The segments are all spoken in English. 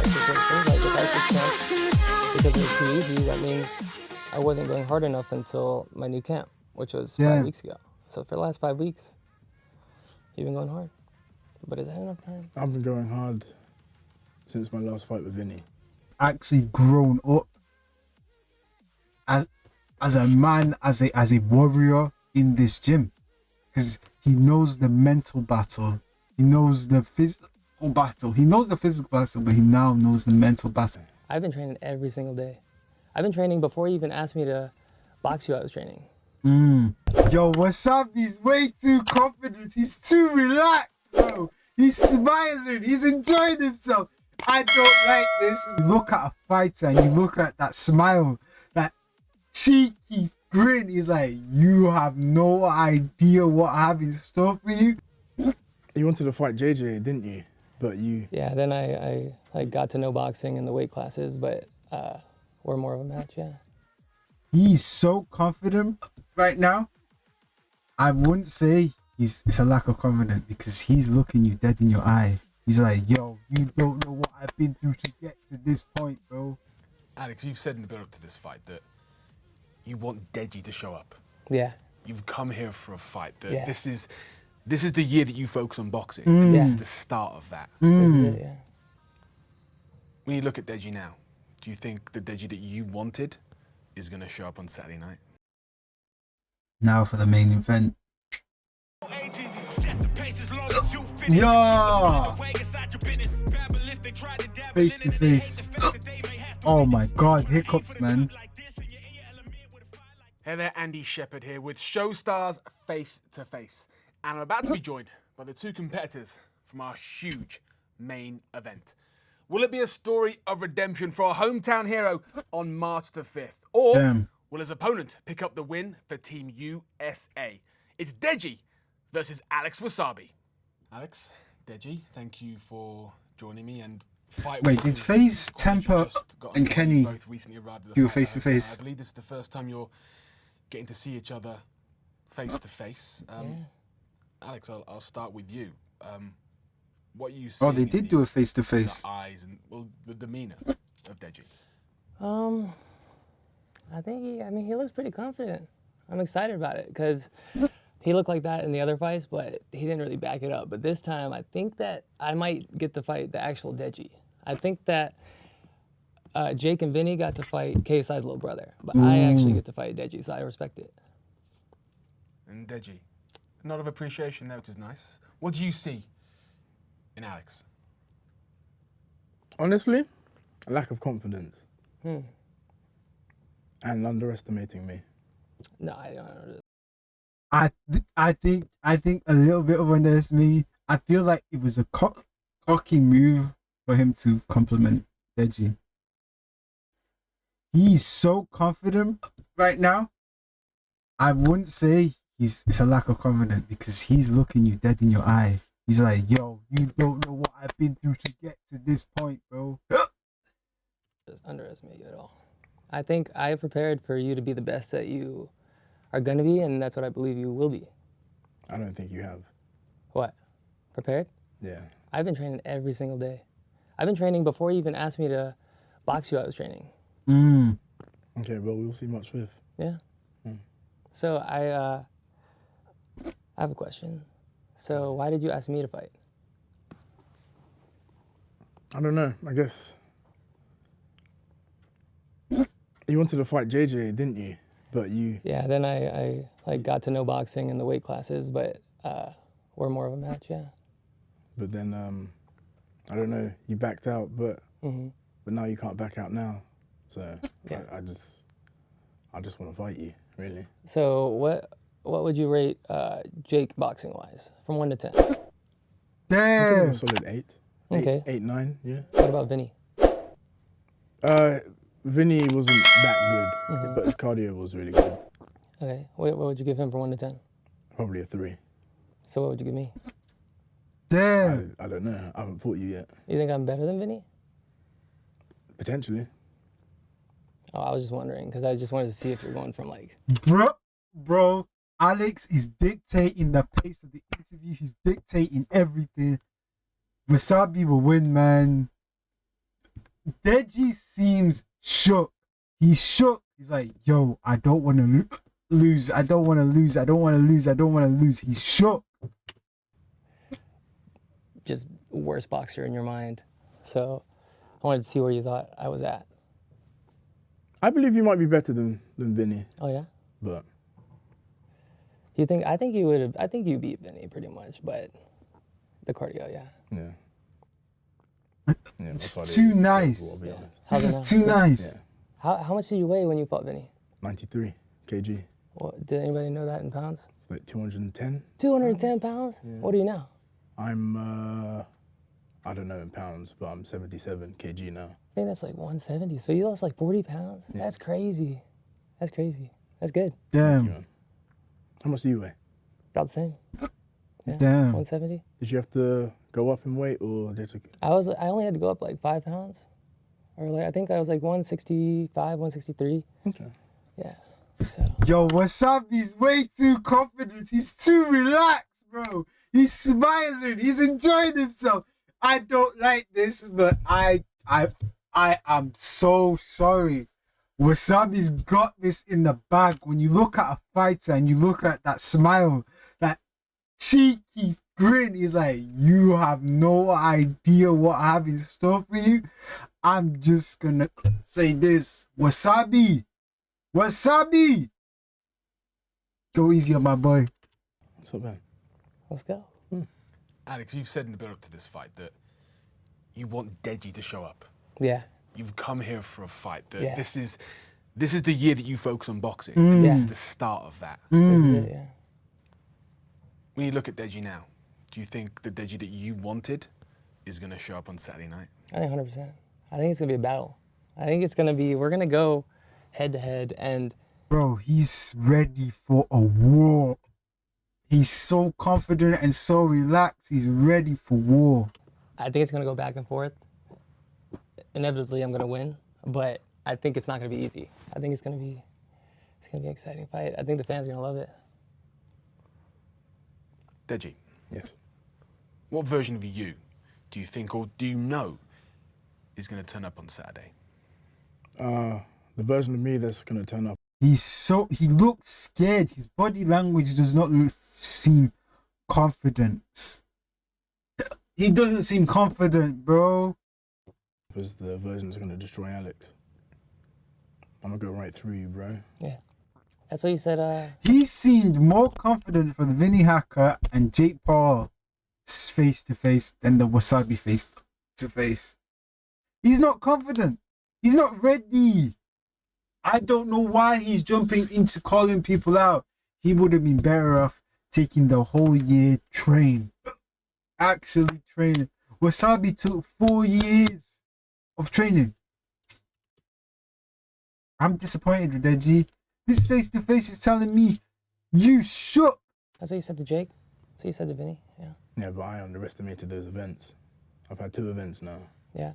situations. Like if I took camp because it was too easy, that means I wasn't going hard enough until my new camp, which was 5 weeks ago. So for the last 5 weeks, you've been going hard. But is that enough time? I've been going hard since my last fight with Vinny. Actually grown up as a man, as a warrior in this gym, because he knows the mental battle, he knows the physical battle, he knows the physical battle, but he now knows the mental battle. I've been training every single day. I've been training before you even asked me to box you. I was training. Yo, Wasabi's way too confident. He's too relaxed, bro. He's smiling. He's enjoying himself. I don't like this. You look at a fighter and you look at that smile, that cheeky grin. He's like, you have no idea what I have in store for you. You wanted to fight JJ, didn't you? But you... Yeah, then I got to know boxing in the weight classes, but we're more of a match, yeah. He's so confident right now. I wouldn't say it's a lack of confidence, because he's looking you dead in your eye. He's like, yo, you don't know what I've been through to get to this point, bro. Alex, you've said in the build-up to this fight that you want Deji to show up. Yeah. You've come here for a fight. That Yeah. This is the year that you focus on boxing. Yeah. This is the start of that. This is it, yeah. When you look at Deji now, do you think the Deji that you wanted is going to show up on Saturday night? Now for the main event. Yeah! Face to face. Oh my god, hiccups, man. Hey there, Andy Shepherd here with Show Stars Face to Face. And I'm about to be joined by the two competitors from our huge main event. Will it be a story of redemption for our hometown hero on March the 5th? Or will his opponent pick up the win for Team USA? It's Deji versus Alex Wassabi. Alex, Deji, thank you for joining me and fight. Wait, did FaZe, Temper, and Kenny do a face to face? I believe this is the first time you're getting to see each other face to face. Alex, I'll start with you. What you see? Oh, they did do a face to face. Eyes and the demeanor of Deji. I think he looks pretty confident. I'm excited about it because he looked like that in the other fights, but he didn't really back it up. But this time, I think that I might get to fight the actual Deji. I think that Jake and Vinny got to fight KSI's little brother, but I actually get to fight Deji, so I respect it. And Deji, a nod of appreciation there, which is nice. What do you see in Alex? Honestly, a lack of confidence. And underestimating me. No, I don't. I think a little bit of underestimating. I feel like it was a cocky move for him to compliment Deji. He's so confident right now. I wouldn't say it's a lack of confidence, because he's looking you dead in your eye. He's like, yo, you don't know what I've been through to get to this point, bro. Just underestimate you at all. I think I prepared for you to be the best that you are gonna be, and that's what I believe you will be. I don't think you have. What? Prepared? Yeah. I've been training every single day. I've been training before you even asked me to box you. I was training. Okay, well, we'll see March 5th. Yeah. So I have a question. So why did you ask me to fight? I don't know, I guess. You wanted to fight JJ, didn't you? But you... Yeah, then I got to know boxing in the weight classes, but we're more of a match, yeah. But then, I don't know, you backed out, but now you can't back out now. So yeah. I just want to fight you, really. So what would you rate Jake boxing-wise, from 1 to 10? Damn! A solid 8. Okay. 8, 9, yeah. What about Vinny? Vinny wasn't that good, but his cardio was really good. Okay, what would you give him from 1 to 10? Probably a 3. So what would you give me? Damn! I don't know, I haven't fought you yet. You think I'm better than Vinny? Potentially. Oh, I was just wondering, because I just wanted to see if you're going from like... Bro, Alex is dictating the pace of the interview. He's dictating everything. Wasabi will win, man. Deji seems shook. He's shook. He's like, yo, I don't want to lose. I don't want to lose. I don't want to lose. I don't want to lose. He's shook. Just worst boxer in your mind. So I wanted to see where you thought I was at. I believe you might be better than Vinny, Oh yeah? but You think? I think you would have. I think you beat Vinny pretty much, but the cardio, yeah. yeah. Yeah, It's my cardio too is nice. terrible, I'll be Yeah. honest. How's This it is now? too nice. Yeah. How much did you weigh when you fought Vinny? 93 kg. Well, did anybody know that in pounds? It's like 210. 210 pounds? What are you now? I'm, I don't know in pounds, but I'm 77 kg now. I think that's like 170. So you lost like 40 pounds? Yeah. That's crazy. That's crazy. That's good. Damn. Yeah. How much do you weigh? About the same. Yeah. Damn. 170. Did you have to go up in weight or did it? I only had to go up like 5 pounds. Or like I think I was like 165, 163. Okay. Yeah. So Yo, Wasabi's way too confident. He's too relaxed, bro. He's smiling. He's enjoying himself. I don't like this, but I am so sorry. Wasabi's got this in the bag. When you look at a fighter and you look at that smile, that cheeky grin, he's like, you have no idea what I have in store for you. I'm just gonna say this. Wasabi! Wasabi! Go easy on my boy. It's not bad. let's go. Alex, you've said in the build-up to this fight that you want Deji to show up. Yeah. You've come here for a fight. That Yeah. this is the year that you focus on boxing. Yeah. This is the start of that. This is it, yeah. When you look at Deji now, do you think the Deji that you wanted is going to show up on Saturday night? I think 100%. I think it's gonna be a battle. I think it's gonna be. We're gonna go head to head, and Bro, he's ready for a war. He's so confident and so relaxed. He's ready for war. I think it's gonna go back and forth. Inevitably, I'm gonna win, but I think it's not gonna be easy. I think it's gonna be an exciting fight. I think the fans are gonna love it. Deji, Yes. what version of you do you think or do you know is going to turn up on Saturday? The version of me that's gonna turn up. He looks scared. His body language does not seem confident. He doesn't seem confident, bro. Was the version that's gonna destroy Alex. I'm gonna go right through you, bro. Yeah, that's what you said. He seemed more confident for the Vinny Hacker and Jake Paul face to face than the Wasabi face to face. He's not confident. He's not ready. I don't know why he's jumping into calling people out. He would have been better off taking the whole year train. Actually training. Wasabi took 4 years of training. I'm disappointed with Deji. This face to face is telling me you shook. That's what you said to Jake. That's what you said to Vinny. Yeah. Yeah, but I underestimated those events. I've had 2 events now. Yeah.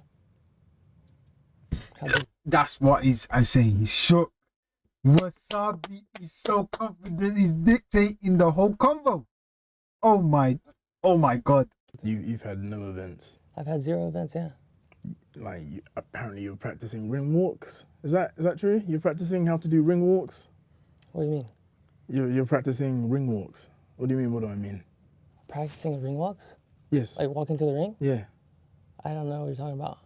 How big? That's what I'm saying. He's shook. Wasabi is so confident. He's dictating the whole convo. Oh my God. You've had no events. I've had 0 events. Yeah. Like apparently you're practicing ring walks. Is that true? You're practicing how to do ring walks. What do you mean? You're practicing ring walks. What do you mean? What do I mean? Practicing ring walks? Yes. Like walking to the ring? Yeah. I don't know what you're talking about.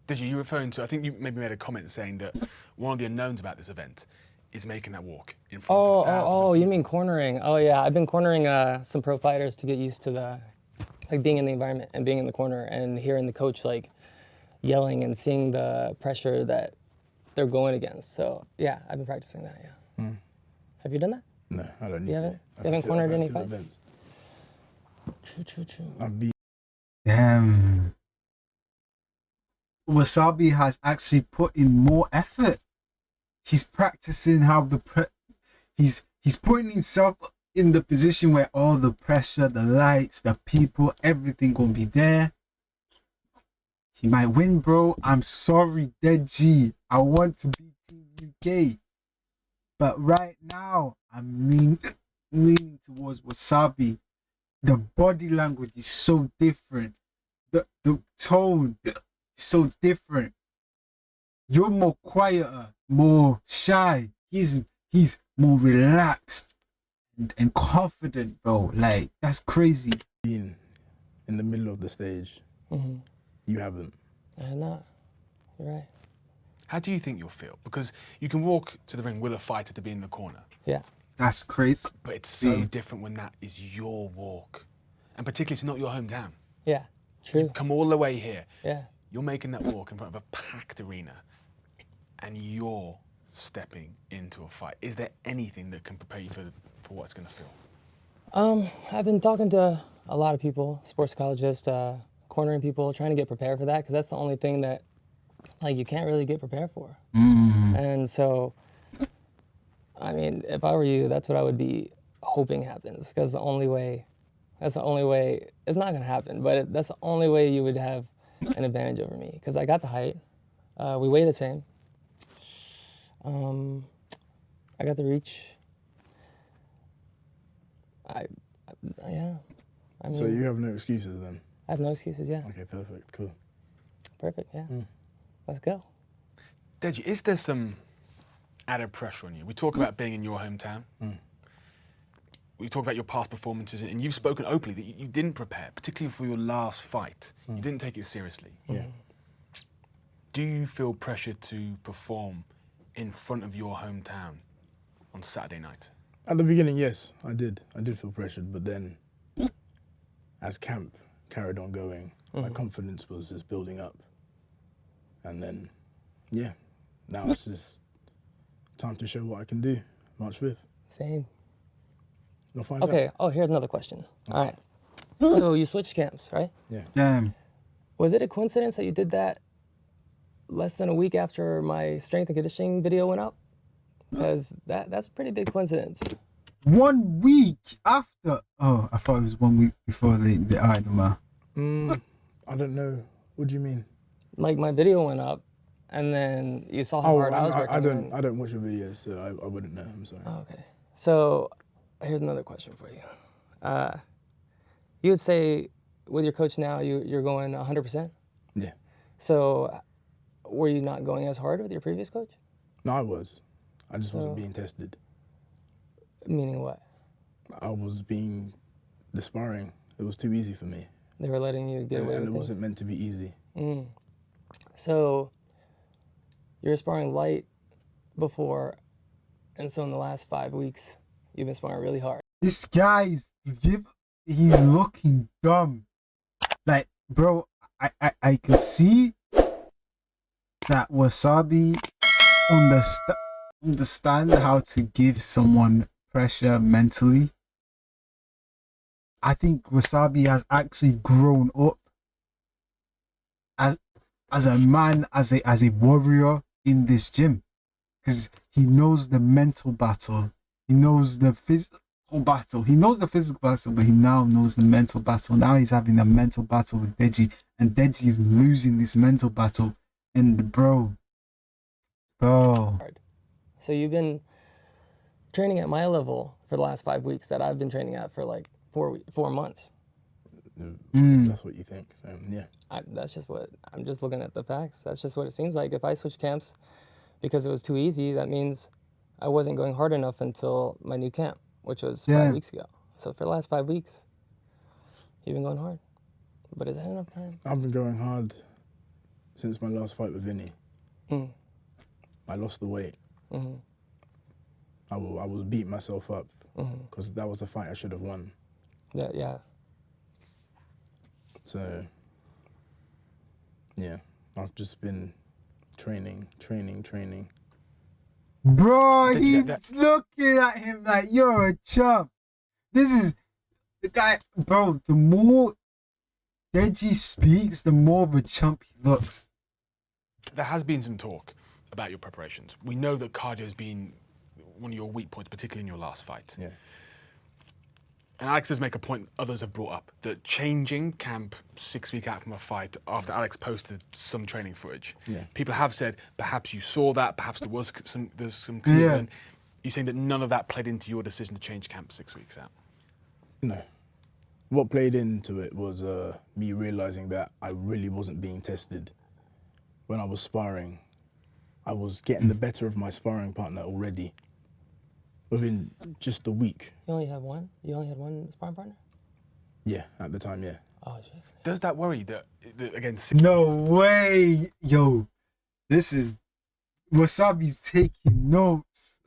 Deji, you referring to, I think you maybe made a comment saying that one of the unknowns about this event is making that walk in front of thousands of Oh, you mean cornering? Oh yeah, I've been cornering some pro fighters to get used to the, like being in the environment and being in the corner and hearing the coach like yelling and seeing the pressure that they're going against. So yeah, I've been practicing that. Yeah. Have you done that? No, I don't need You to. haven't? I've You haven't had cornered I've had any 2 fights? events. True. I've been. Damn. Wasabi has actually put in more effort. He's practicing how he's putting himself in the position where all the pressure, the lights, the people, everything gonna be there. He might win, bro. I'm sorry, Deji. I want to be Team UK. But right now, I'm leaning towards Wasabi. The body language is so different. The tone is so different. You're more quieter, more shy. He's more relaxed and confident, bro. Like, that's crazy. Being in the middle of the stage, you haven't. I have not. You're right. How do you think you'll feel? Because you can walk to the ring with a fighter to be in the corner, Yeah. That's crazy. but it's so different when that is your walk. And particularly it's not your hometown. Yeah. True. Come all the way here. Yeah. You're making that walk in front of a packed arena and you're stepping into a fight. Is there anything that can prepare you for what it's going to feel? I've been talking to a lot of people, sports psychologists, cornering people, trying to get prepared for that, because that's the only thing that, like, you can't really get prepared for. And so, I mean, if I were you, that's what I would be hoping happens, because that's the only way, it's not gonna happen, but that's the only way you would have an advantage over me, because I got the height, we weigh the same, I got the reach, yeah. I mean, So you have no excuses then? I have no excuses, yeah. Okay, perfect, cool. Perfect, yeah. Let's go. Deji, is there some added pressure on you? We talk about being in your hometown. We talk about your past performances, and you've spoken openly that you didn't prepare, particularly for your last fight. You didn't take it seriously. Yeah. Do you feel pressure to perform in front of your hometown on Saturday night? At the beginning, yes, I did. I did feel pressured, but then as camp carried on going, my confidence was just building up. And then, yeah, now it's just time to show what I can do, March 5th. Same. You'll find Okay, out. oh, here's another question. All right. So you switched camps, right? Yeah. Damn. Was it a coincidence that you did that less than a week after my strength and conditioning video went up? Because that's a pretty big coincidence. 1 week after. Oh, I thought it was 1 week before the Idoma. I don't know. What do you mean? Like, my video went up, and then you saw how hard I was working. I don't watch your videos, so I wouldn't know. I'm sorry. Oh, okay. So here's another question for you. You would say with your coach now, you're going 100%? Yeah. So were you not going as hard with your previous coach? No, I was. I just wasn't being tested. Meaning what? I was being the sparring. It was too easy for me. They were letting you get away And with it things? wasn't meant to be easy. So you're sparring light before, and so in the last 5 weeks, you've been sparring really hard. This guy's he's looking dumb. Like, bro, I can see that Wassabi understand how to give someone pressure mentally. I think Wassabi has actually grown up as a man, as a warrior in this gym, because he knows the mental battle, he knows the physical battle, he knows the physical battle, but he now knows the mental battle. Now he's having a mental battle with Deji, and Deji is losing this mental battle. And bro. So you've been training at my level for the last 5 weeks that I've been training at for like 4 months. That's what you think. So, yeah. That's just what, I'm just looking at the facts. That's just what it seems like. If I switched camps because it was too easy, that means I wasn't going hard enough until my new camp, which was 5 weeks ago. So for the last 5 weeks, you've been going hard. But is that enough time? I've been going hard since my last fight with Vinny. I lost the weight. I was beating myself up because that was a fight I should have won. Yeah. So, yeah, I've just been training. Bro, he's looking at him like you're a chump. This is the guy, bro. The more Deji speaks, the more of a chump he looks. There has been some talk about your preparations. We know that cardio has been one of your weak points, particularly in your last fight. Yeah. And Alex does make a point others have brought up, that changing camp 6 weeks out from a fight after Alex posted some training footage. Yeah. People have said, perhaps you saw that, perhaps there's some concern. You're saying that none of that played into your decision to change camp 6 weeks out? No. What played into it was me realizing that I really wasn't being tested when I was sparring I was getting the better of my sparring partner already within just a week. You only had one? You only had one sparring partner? Yeah, at the time, yeah. Oh, shit. Does that worry you that again? No way. Yo, listen. Wasabi's taking notes.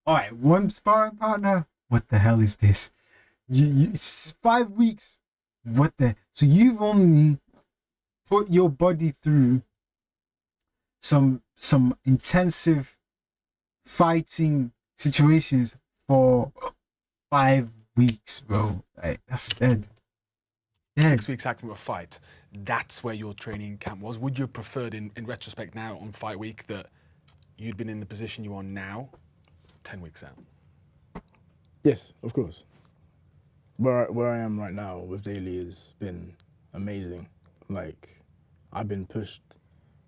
All right, one sparring partner. What the hell is this? You 5 weeks. What the? So you've only put your body through some intensive fighting situations for 5 weeks, bro. Like, that's dead. Yeah. 6 weeks out from a fight, that's where your training camp was. Would you have preferred, in retrospect now on fight week, that you'd been in the position you are now 10 weeks out? Yes, of course. Where I am right now with Daily has been amazing. Like, I've been pushed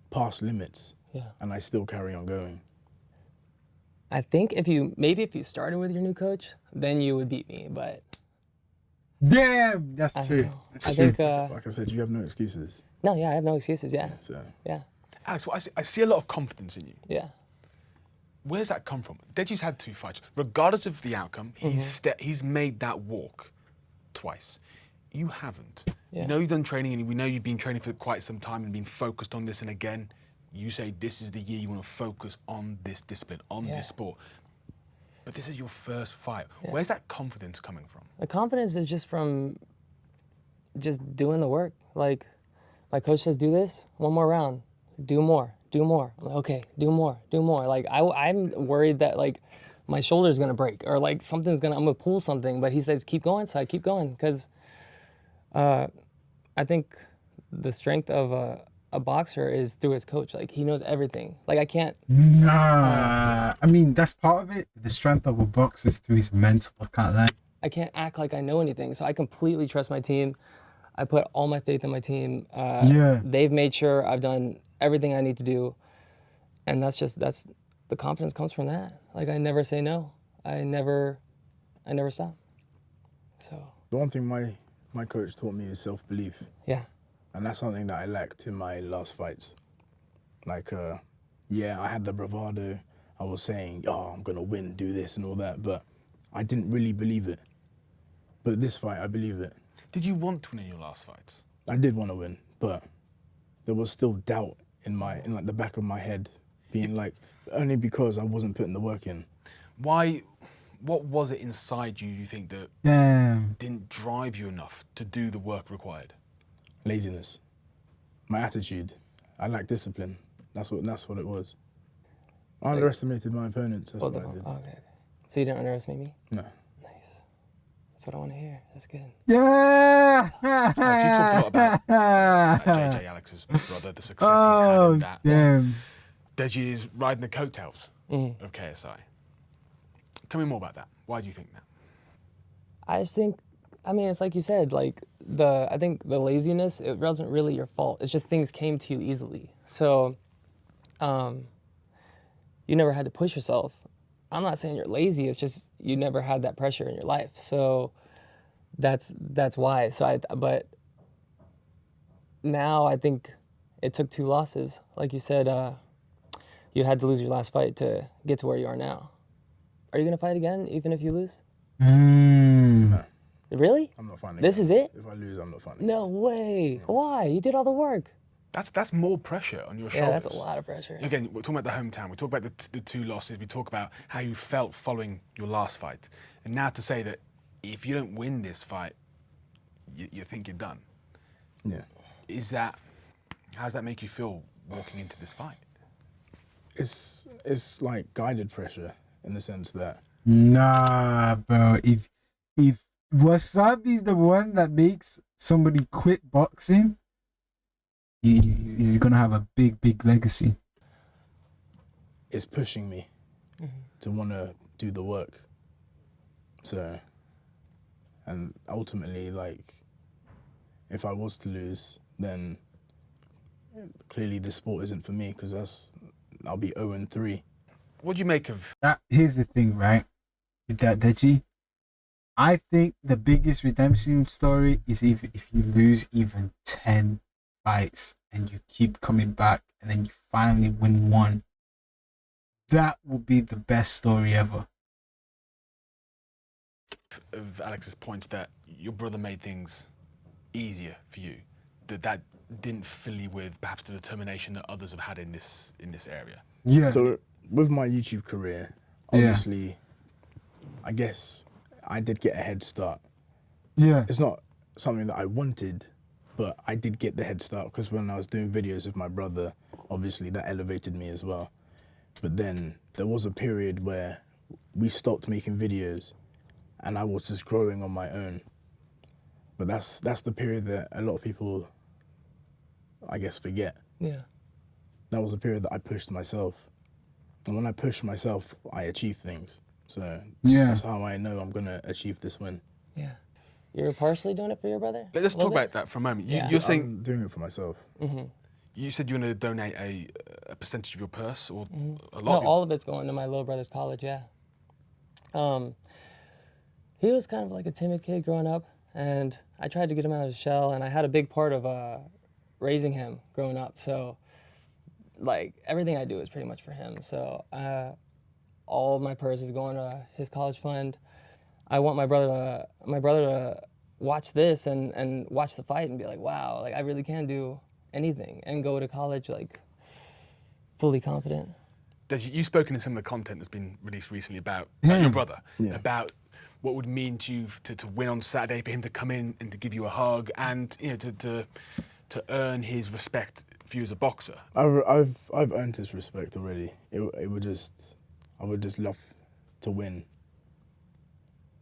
past limits, and I still carry on going. I think if you started with your new coach, then you would beat me, but Damn, that's I true. don't know. That's I true. think Like I said, you have no excuses. no, yeah, I have no excuses, yeah. So Yeah. Alex, well, I see a lot of confidence in you. Yeah. Where's that come from? Deji's had 2 fights. Regardless of the outcome, he's made that walk twice. You haven't. Yeah. You know you've done training, and we know you've been training for quite some time and been focused on this. And again, you say this is the year you want to focus on this discipline, on this sport. But this is your first fight. Where's that confidence coming from? The confidence is just from just doing the work. Like, my coach says, do this, one more round, do more. I'm like, okay, do more. Like, I'm worried that, like, my shoulder's gonna break or, like, I'm gonna pull something, but he says, keep going, so I keep going, because I think the strength of a boxer is through his coach. Like, he knows everything. Like, I can't... Nah, I mean, that's part of it. The strength of a boxer is through his mental, I can't lie. I can't act like I know anything, so I completely trust my team. I put all my faith in my team. They've made sure I've done everything I need to do, and that's the confidence comes from that. Like, I never say no. I never stop. So the one thing my coach taught me is self-belief. yeah, And that's something that I lacked in my last fights. Like, yeah, I had the bravado. I was saying, oh, I'm gonna win, do this and all that, but I didn't really believe it. But this fight, I believe it. Did you want to win in your last fights? I did want to win, but there was still doubt in like the back of my head, being like, only because I wasn't putting the work in. Why? What was it inside you think that didn't drive you enough to do the work required? Laziness, my attitude. I lack discipline. That's what it was. I underestimated my opponents. That's what I did. Okay. So you didn't underestimate me? No. Nice. That's what I want to hear. That's good. Yeah. You talked a lot about JJ Alex's brother, the success he's had in that. Damn. Deji is riding the coattails of KSI. Tell me more about that. Why do you think that? I just think, I mean, it's like you said, like I think the laziness, it wasn't really your fault. It's just things came to you easily. So, you never had to push yourself. I'm not saying you're lazy. It's just you never had that pressure in your life. So that's why. So but now I think it took 2 losses. Like you said, you had to lose your last fight to get to where you are now. Are you gonna fight again, even if you lose? No, Really? I'm not fighting. This is it? If I lose, I'm not fighting. No way. Why? You did all the work. That's more pressure on your shoulders. Yeah, that's a lot of pressure. Again, we're talking about the hometown. We talk about the 2 losses. We talk about how you felt following your last fight. And now to say that if you don't win this fight, you think you're done. Yeah. How does that make you feel walking into this fight? It's like guided pressure in the sense that. Nah, bro. If Wasabi's the one that makes somebody quit boxing, he's gonna have a big legacy. It's pushing me to want to do the work. So, and ultimately, like, if I was to lose, then clearly this sport isn't for me, because I'll be 0-3. What do you make of? Here's the thing, right? With that, Deji, I think the biggest redemption story is if you lose even 10 fights and you keep coming back and then you finally win one. that would be the best story ever. Of Alex's points that your brother made things easier for you, that didn't fill you with perhaps the determination that others have had in this area. Yeah. So with my YouTube career, obviously, I guess I did get a head start. Yeah. It's not something that I wanted, but I did get the head start because when I was doing videos with my brother, obviously that elevated me as well. But then there was a period where we stopped making videos and I was just growing on my own. But that's the period that a lot of people, I guess, forget. Yeah. That was the period that I pushed myself. And when I push myself, I achieve things. So that's how I know I'm gonna achieve this win. Yeah. You're partially doing it for your brother? Let's talk about that for a moment. Yeah. You're saying I'm doing it for myself. you said you're going to donate a percentage of your purse, or a lot. No, of your... all of it's going to my little brother's college. Yeah. He was kind of like a timid kid growing up, and I tried to get him out of his shell, and I had a big part of raising him growing up. So, like, everything I do is pretty much for him. So, all of my purse is going to his college fund. I want my brother to watch this and watch the fight and be like, wow, like I really can do anything and go to college like fully confident. Deji, you've spoken in some of the content that's been released recently about your brother, Yeah. about what would mean to you to win on Saturday, for him to come in and to give you a hug, and to earn his respect for you as a boxer. I've earned his respect already. It would just, I would just love to win,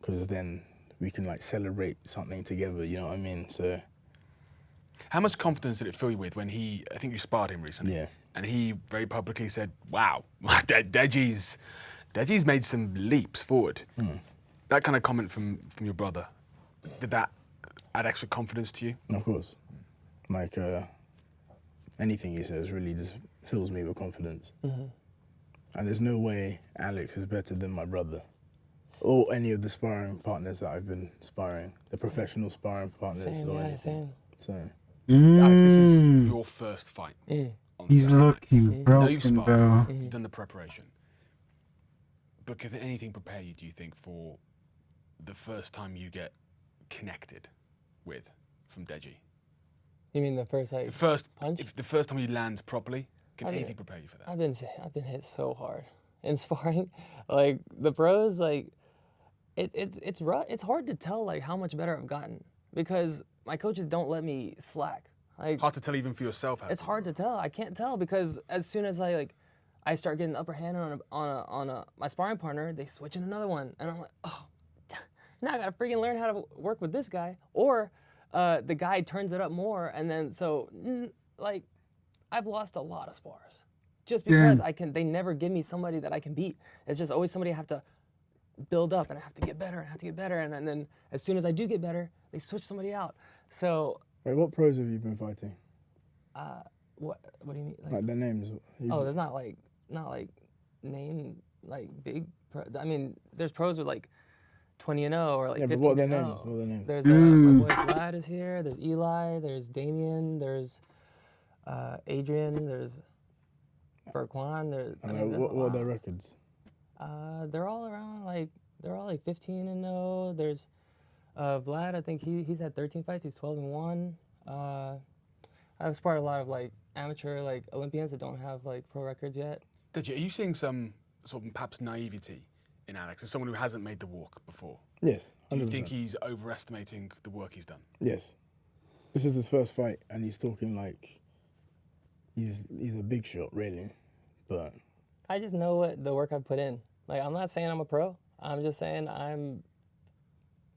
because then we can like celebrate something together. You know what I mean? So. How much confidence did it fill you with when I think you sparred him recently, Yeah. and he very publicly said, wow, Deji's made some leaps forward. That kind of comment from your brother, did that add extra confidence to you? Of course. Like, anything he says really just fills me with confidence. And there's no way Alex is better than my brother, or any of the sparring partners that I've been sparring, the professional sparring partners. Same, or yeah, anything. same. So. Alex, this is your first fight. On He's Saturday. looking Now you've broken, sparred, bro. you've done the preparation. But could anything prepare you, do you think, for the first time you get connected with from Deji? You mean the first like The first punch? the first time you land properly, can I mean, anything prepare you for that? I've been hit so hard in sparring. Like the pros, like it's rough. It's hard to tell like how much better I've gotten because my coaches don't let me slack. Like Hard to tell even for yourself. it's hard to tell. I can't tell because as soon as I start getting the upper hand on my sparring partner, they switch in another one, and I'm like, oh, now I gotta freaking learn how to work with this guy. Or the guy turns it up more, and then like I've lost a lot of spars just because they never give me somebody that I can beat. It's just always somebody I have to build up, and I have to get better, and I have to get better, and then as soon as I do get better, they switch somebody out. So. Wait, what pros have you been fighting? What do you mean? Like their names? Oh, there's not like name like big. I mean, there's pros with like 20-0 or like 15-0. But what are their names? What are their names? There's my boy Vlad is here. There's Eli. There's Damien. There's Adrian. There's Berkwan. There's. I mean, there's what are their records? They're all around like 15-0. There's Vlad. I think he's had 13 fights. He's 12-1. I've sparred a lot of like amateur like Olympians that don't have like pro records yet. Deji, are you seeing some sort of perhaps naivety in Alex as someone who hasn't made the walk before? Yes, 100%. Do you think he's overestimating the work he's done? Yes. This is his first fight, and he's talking like he's a big shot, really. But I just know what the work I've put in. Like I'm not saying I'm a pro. I'm just saying I'm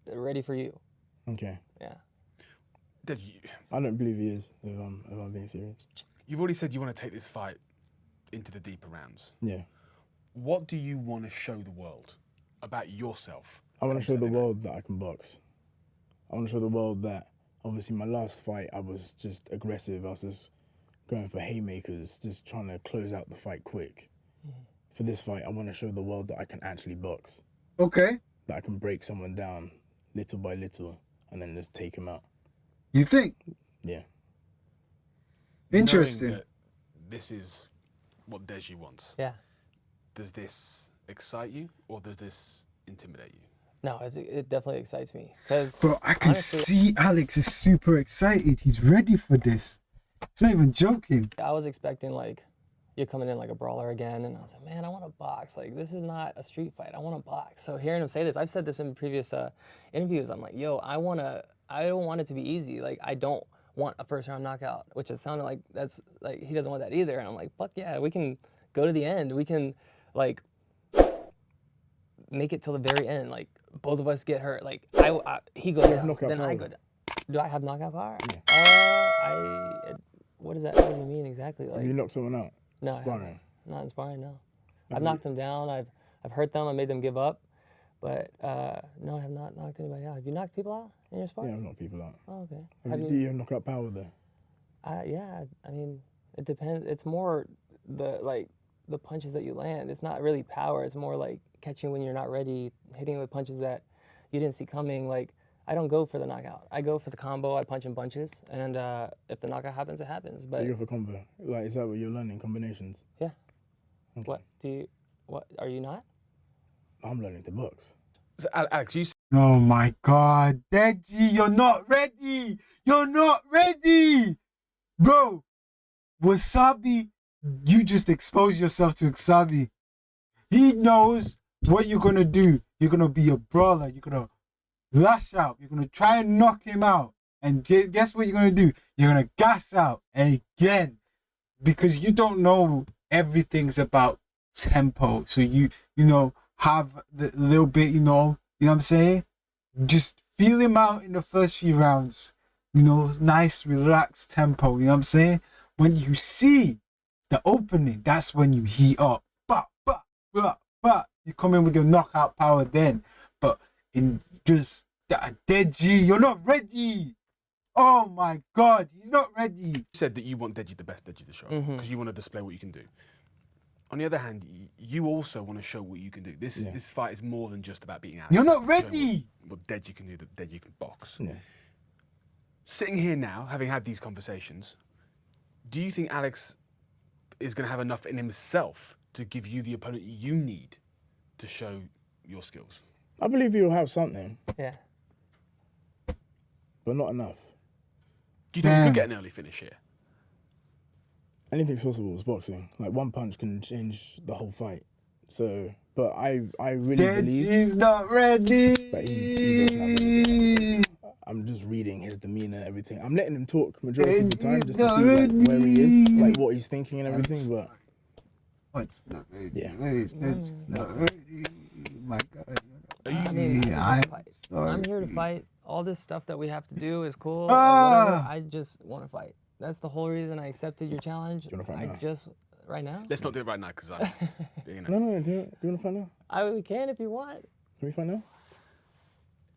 ready for you. okay. Yeah. Deji, I don't believe he is, if I'm being serious. you've already said you want to take this fight into the deeper rounds. Yeah. What do you want to show the world about yourself? I want to show the Saturday night? world that I can box. I want to show the world that, obviously, my last fight, I was just aggressive. I was just going for haymakers, just trying to close out the fight quick. For this fight, I want to show the world that I can actually box. Okay. That I can break someone down little by little and then just take him out. You think? Yeah. Interesting. Knowing that this is what Deji wants. Yeah. Does this excite you or does this intimidate you? No, it definitely excites me because Bro, I can see Alex is super excited. He's ready for this. It's not even joking. I was expecting like you're coming in like a brawler again, and I was like, man, I want to box. Like this is not a street fight. I want to box. So hearing him say this, I've said this in previous interviews. I'm like, yo, I don't want it to be easy. Like I don't want a first round knockout, which is sounding like that's like he doesn't want that either. And I'm like, fuck yeah, we can go to the end. We can like make it till the very end. Like both of us get hurt. Like he goes down, then I go down. Do I have knockout power? Yeah. What is that? What do you mean exactly? Like You knocked someone out? no, Sparring? not in sparring. No, I've knocked them down. I've hurt them. I made them give up. But no, I have not knocked anybody out. Have you knocked people out in your sparring? Yeah, I've knocked people out. Oh, okay. Do you have knockout power there? Yeah, I mean, it depends. It's more the punches that you land. It's not really power. It's more like catching when you're not ready, hitting with punches that you didn't see coming. Like I don't go for the knockout. I go for the combo. I punch in bunches, and if the knockout happens, it happens. But So you go for combo. Like, is that what you're learning? Combinations? yeah. Okay. What are you not? I'm learning to box. So, Alex, you Oh my God, Deji, you're not ready. You're not ready, bro. Wassabi, you just expose yourself to Wasabi. He knows what you're gonna do. You're gonna be a brawler. You're gonna lash out. You're gonna try and knock him out. And guess what you're gonna do? You're gonna gas out again because you don't know everything's about tempo. So you know have the little bit, you know what I'm saying? Just feel him out in the first few rounds. You know, nice relaxed tempo. You know what I'm saying? When you see the opening, that's when you heat up. You come in with your knockout power then. But in just that Deji, you're not ready. Oh my God, he's not ready. You said that you want Deji the best Deji to show because you want to display what you can do. On the other hand, you also want to show what you can do. This fight is more than just about beating Alex. You're not ready. What Deji can do, that Deji can box. Yeah. Sitting here now, having had these conversations, do you think Alex is going to have enough in himself to give you the opponent you need to show your skills? I believe you'll have something, Yeah. but not enough. Do you think we could get an early finish here? Anything's possible with boxing. Like one punch can change the whole fight. So, but I really believe Deji's not ready. that he doesn't have anything. I'm just reading his demeanor, everything. I'm letting him talk majority of the time just to see like, where he is, like what he's thinking and everything. But What's not ready? Yeah. Deji's not ready. My God. I mean, I'm I'm here to fight. All this stuff that we have to do is cool. Ah. Whatever. I just want to fight. That's the whole reason I accepted your challenge. you wanna fight now? Right now. Let's not do it right now because I'm, you know. No, do you want to fight now? We can if you want. Can we fight now?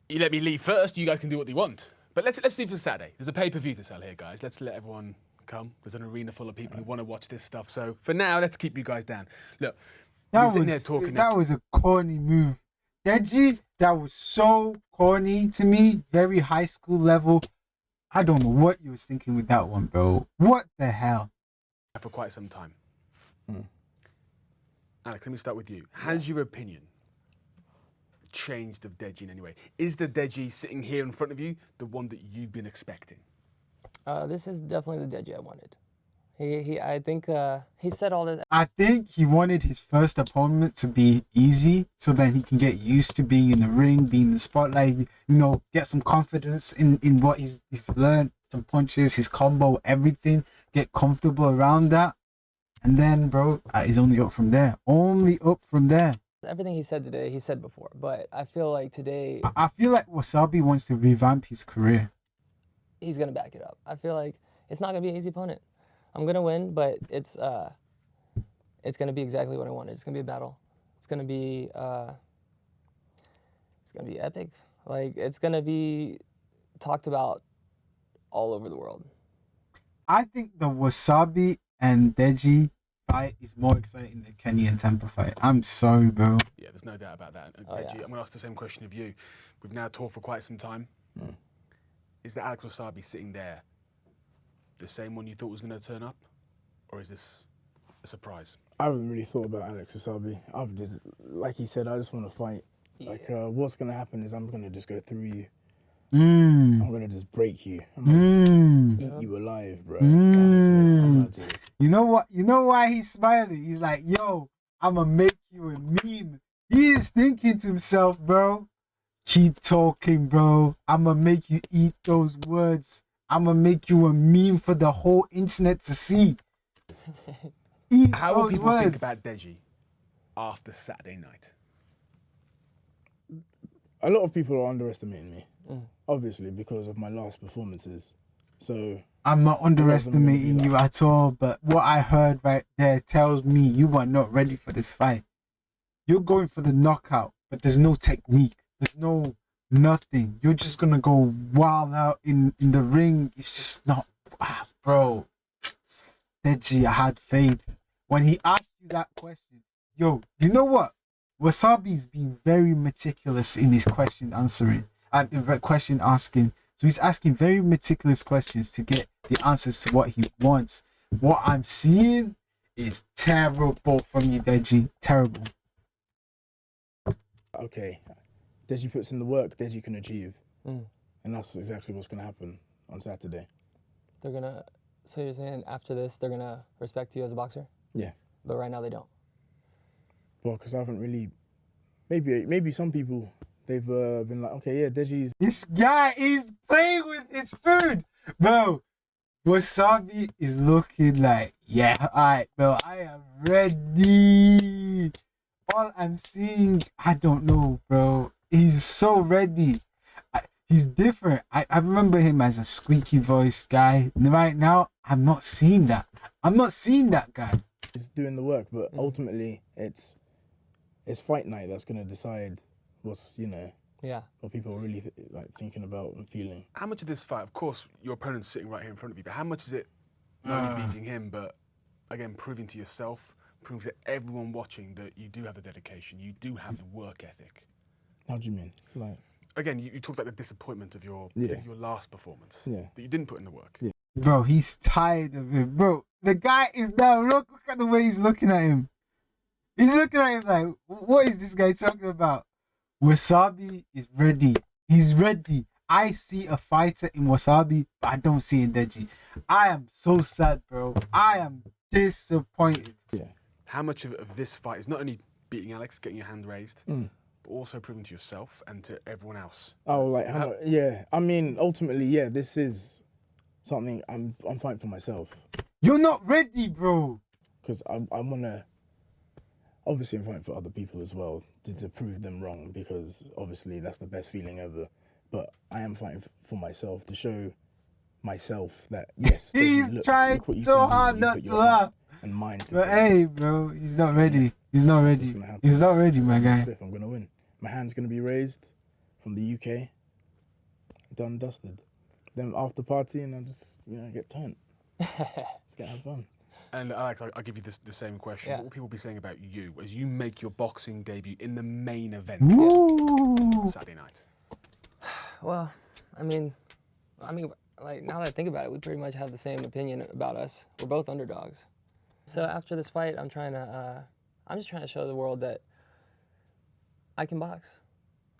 You let me leave first, you guys can do what you want. But let's leave for Saturday. There's a pay-per-view to sell here, guys. Let's let everyone come. There's an arena full of people who want to watch this stuff. So for now, let's keep you guys down. Look, you're sitting there talking. That was a corny move. Deji, that was so corny to me. Very high school level. I don't know what you was thinking with that one, bro. What the hell? For quite some time. Alex, let me start with you. Has your opinion changed of Deji in any way? Is the Deji sitting here in front of you the one that you've been expecting? This is definitely the Deji I wanted. I think he said all this. I think he wanted his first opponent to be easy so that he can get used to being in the ring, being in the spotlight, you know, get some confidence in what he's learned, some punches, his combo, everything, get comfortable around that. And then, bro, he's only up from there. Only up from there. Everything he said today, he said before. But I feel like today, I feel like Wassabi wants to revamp his career. he's going to back it up. I feel like it's not going to be an easy opponent. I'm going to win, but it's going to be exactly what I wanted. It's going to be a battle. It's going to be epic. Like, it's going to be talked about all over the world. I think the Wassabi and Deji fight is more exciting than Kenny and Tampa fight. I'm sorry, bro. Yeah, there's no doubt about that. And Oh, Deji, yeah. I'm going to ask the same question of you. We've now talked for quite some time. Is the Alex Wassabi sitting there the same one you thought was going to turn up? Or is this a surprise? I haven't really thought about Alex Wassabi. I've just, like he said, I just want to fight. Yeah. Like, what's gonna happen is I'm gonna just go through you. Mm. I'm gonna just break you. I'm gonna eat you alive, bro. Honestly, You know what? You know why he's smiling? He's like, yo, I'ma make you a meme. He is thinking to himself, bro, keep talking, bro. I'ma make you eat those words. I'ma make you a meme for the whole internet to see. Eat How will those people words. think about Deji after Saturday night? a lot of people are underestimating me, obviously, because of my last performances. So I'm not underestimating you at all, but what I heard right there tells me you are not ready for this fight. You're going for the knockout, but there's no technique. There's no nothing. You're just gonna go wild out in the ring. It's just not, bro. Deji, I had faith. When he asked you that question, yo, you know what? Wassabi's been very meticulous in his question answering and question asking. So he's asking very meticulous questions to get the answers to what he wants. What I'm seeing is terrible from you, Deji. Terrible. okay, Deji puts in the work, Deji can achieve. And that's exactly what's going to happen on Saturday. They're gonna, so you're saying after this, they're gonna respect you as a boxer? Yeah. But right now they don't? Well, because I haven't really, maybe some people, they've been like, okay, yeah, Deji's. This guy is playing with his food. Bro, Wassabi is looking like, yeah, alright, bro, I am ready. All I'm seeing, I don't know, bro. He's so ready. He's different. I remember him as a squeaky voice guy. Right now, I'm not seeing that. I'm not seeing that guy. He's doing the work, but ultimately it's fight night that's going to decide what's, what people are really thinking about and feeling. How much of this fight, of course, your opponent's sitting right here in front of you, but how much is it not only beating him, but again, proving to yourself, proving to everyone watching that you do have the dedication, you do have the work ethic? How do you mean? Again, you talked about the disappointment of your last performance, that you didn't put in the work. Yeah. Bro, he's tired of it. Bro, the guy is now, look at the way he's looking at him. He's looking at him like, what is this guy talking about? Wassabi is ready. He's ready. I see a fighter in Wassabi, but I don't see in Deji. I am so sad, bro. I am disappointed. Yeah. How much of this fight is not only beating Alex, getting your hand raised, but also proving to yourself and to everyone else? Oh, how much? Yeah. I mean, ultimately, yeah, this is something I'm fighting for myself. You're not ready, bro. Because I want to, obviously I'm fighting for other people as well, to prove them wrong, because obviously that's the best feeling ever. But I am fighting for myself, to show myself that, yes, He's trying so hard not to laugh. And mind to But hey, bro, he's not ready. He's not ready. He's not ready, my guy. I'm going to win. My hand's going to be raised from the UK. Done, dusted. Then after party, and I just, get turned. Let's get have fun. And Alex, I'll give you the same question. Yeah. What will people be saying about you as you make your boxing debut in the main event Saturday night? Well, I mean, like now that I think about it, we pretty much have the same opinion about us. We're both underdogs. So after this fight, I'm just trying to show the world that I can box.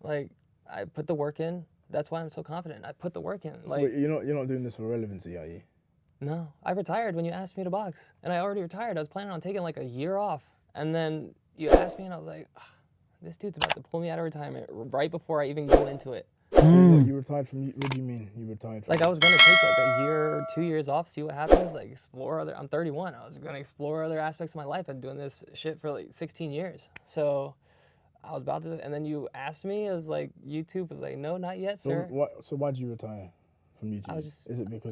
Like, I put the work in. That's why I'm so confident. I put the work in. Like, Wait, you're not doing this for relevancy, are you? no, I retired when you asked me to box, and I already retired. I was planning on taking like a year off, and then you asked me, and I was like, this dude's about to pull me out of retirement right before I even go into it. So you retired from? What do you mean you retired from? Like, I was gonna take like a year or 2 years off, see what happens, like explore other. I'm 31. I was gonna explore other aspects of my life. I've been doing this shit for like 16 years. So I was about to, and then you asked me. It was like YouTube was like, no, not yet, sir. So why did you retire from YouTube? I was just- Is it because